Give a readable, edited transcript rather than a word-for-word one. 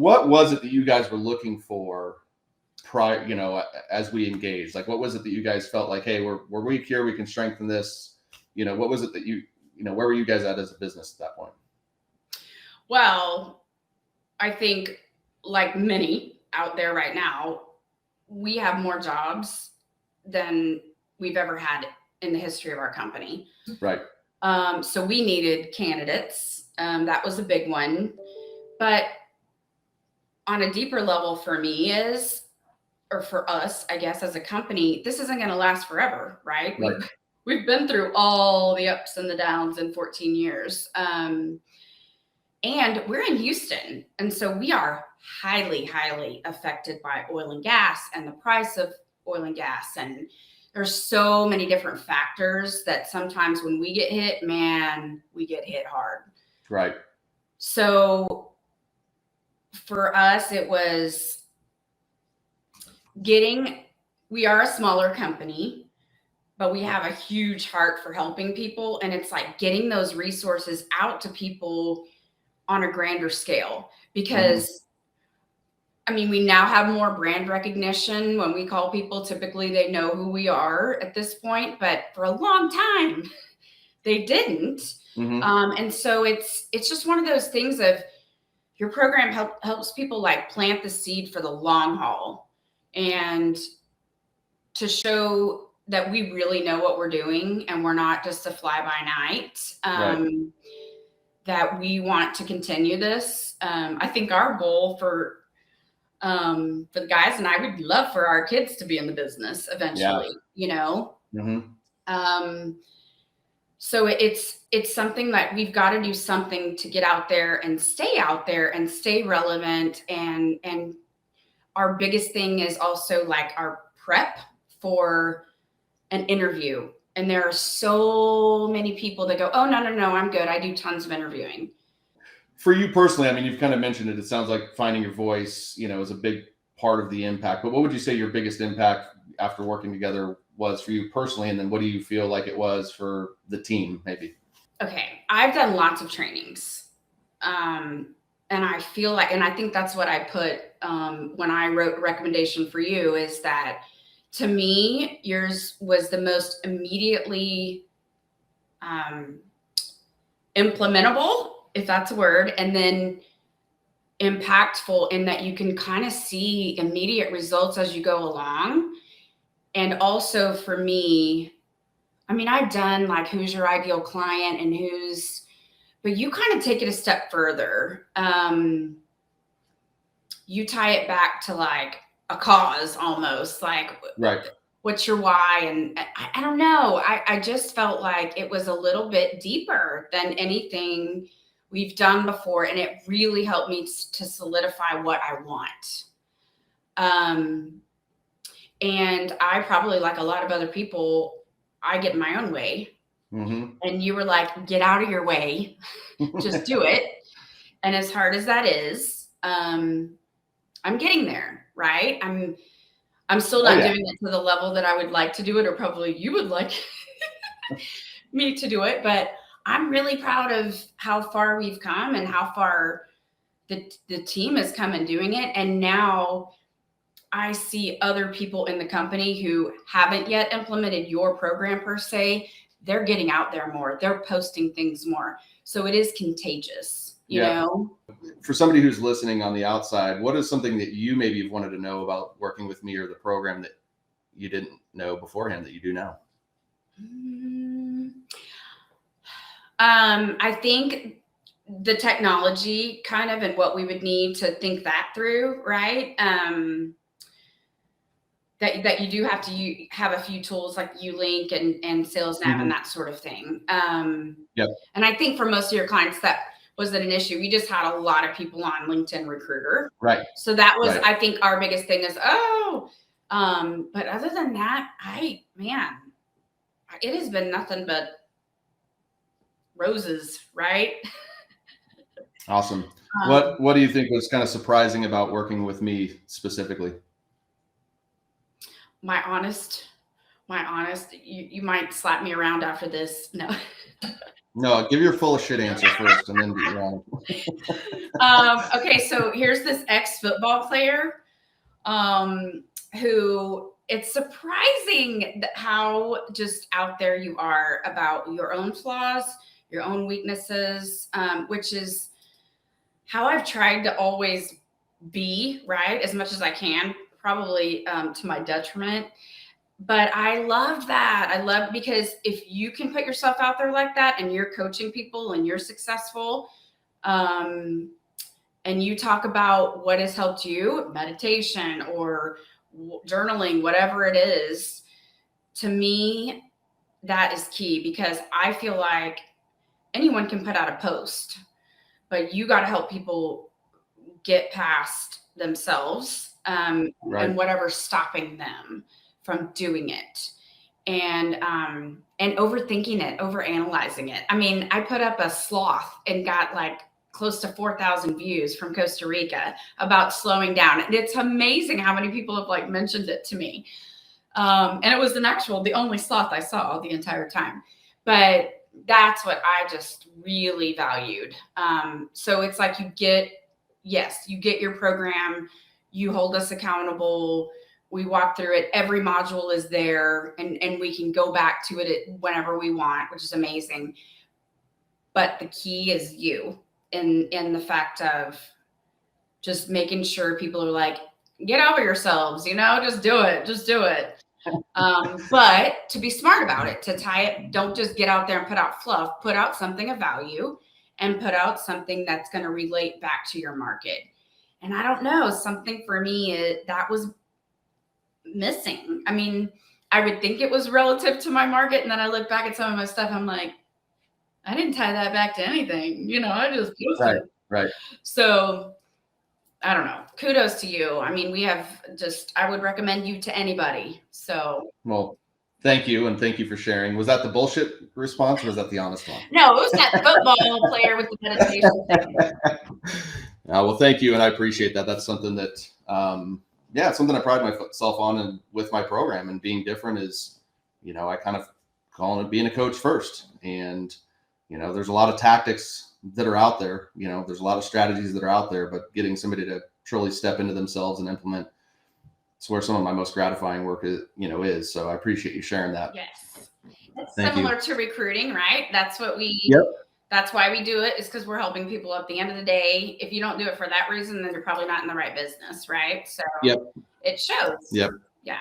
what was it that you guys were looking for prior, as we engaged? Like, what was it that you guys felt like, hey, we're weak here, we can strengthen this? What was it that where were you guys at as a business at that point? Well, I think like many out there right now, we have more jobs than we've ever had in the history of our company. Right. So we needed candidates. That was a big one. But on a deeper level for me or for us, I guess, as a company, this isn't going to last forever, right? Right. We've been through all the ups and the downs in 14 years. And we're in Houston. And so we are highly, highly affected by oil and gas and the price of oil and gas. And there's so many different factors that sometimes when we get hit, man, we get hit hard. Right. So for us, it was we are a smaller company, but we have a huge heart for helping people. And it's like getting those resources out to people on a grander scale, because we now have more brand recognition. When we call people, typically they know who we are at this point, but for a long time they didn't. And so it's just one of those things of your program helps people like plant the seed for the long haul, and to show that we really know what we're doing and we're not just a fly by night. Right. That we want to continue this. I think our goal for the guys and I would love for our kids to be in the business eventually, So it's something that we've got to do something to get out there and stay relevant. And our biggest thing is also like our prep for an interview. And there are so many people that go, oh, no, I'm good. I do tons of interviewing. For you personally, you've kind of mentioned it. It sounds like finding your voice, is a big part of the impact. But what would you say your biggest impact after working together was for you personally? And then what do you feel like it was for the team, maybe? Okay. I've done lots of trainings. And I feel like, and I think that's what I put when I wrote a recommendation for you, is that to me, yours was the most immediately implementable, if that's a word, and then impactful in that you can kind of see immediate results as you go along. And also for me, I've done like who's your ideal client and but you kind of take it a step further. You tie it back to like a cause almost, like right. What's your why? And I don't know. I just felt like it was a little bit deeper than anything we've done before. And it really helped me to solidify what I want. And I probably, like a lot of other people, I get in my own way. And you were like, get out of your way, just do it. And as hard as that is, I'm getting there, right? I'm still not doing it to the level that I would like to do it, or probably you would like me to do it. But I'm really proud of how far we've come and how far the team has come in doing it. And now I see other people in the company who haven't yet implemented your program per se. They're getting out there more. They're posting things more. So it is contagious, you know? For somebody who's listening on the outside, what is something that you maybe have wanted to know about working with me or the program that you didn't know beforehand that you do now? I think the technology kind of, and what we would need to think that through, right? That you do have to have a few tools like Ulink and SalesNav and that sort of thing. And I think for most of your clients, that wasn't an issue. We just had a lot of people on LinkedIn Recruiter. Right. So that was, I think our biggest thing is, but other than that, it has been nothing but roses, right? Awesome. What do you think was kind of surprising about working with me specifically? My honest, you might slap me around after this. No. No, give your full of shit answer first, and then be wrong. Okay, so here's this ex-football player who it's surprising how just out there you are about your own flaws, your own weaknesses, which is how I've tried to always be, right, as much as I can, probably to my detriment. But I love that. I love, because if you can put yourself out there like that and you're coaching people and you're successful, and you talk about what has helped you, meditation or journaling, whatever it is, to me, that is key, because I feel like anyone can put out a post, but you got to help people get past themselves, Right. and whatever's stopping them from doing it. And overthinking it, overanalyzing it. I mean, I put up a sloth and got like close to 4,000 views from Costa Rica about slowing down. And it's amazing how many people have like mentioned it to me. And it was the only sloth I saw the entire time. But that's what I just really valued. So it's like you get your program, you hold us accountable, we walk through it, every module is there, and we can go back to it whenever we want, which is amazing. But the key is you, in the fact of just making sure people are like, get over yourselves, just do it. But to be smart about it, to tie it, don't just get out there and put out fluff, put out something of value, and put out something that's going to relate back to your market. And I don't know, something for me that was missing. I mean, I would think it was relative to my market, and then I look back at some of my stuff, I'm like, I didn't tie that back to anything. I just posted. Right. So I don't know. Kudos to you. I mean, I would recommend you to anybody. So. Well, thank you. And thank you for sharing. Was that the bullshit response, or was that the honest one? No, it was that football player with the meditation thing. Well, thank you. And I appreciate that. That's something that, it's something I pride myself on, and with my program, and being different is, I kind of call it being a coach first. And, there's a lot of tactics that are out there, there's a lot of strategies that are out there, but getting somebody to truly step into themselves and implement, it's where some of my most gratifying work is. So I appreciate you sharing that. Yes. It's similar to recruiting, right? That's what Yep. That's why we do it, is because we're helping people. At the end of the day, if you don't do it for that reason, then you're probably not in the right business, right? So Yep. It shows. Yep. Yeah.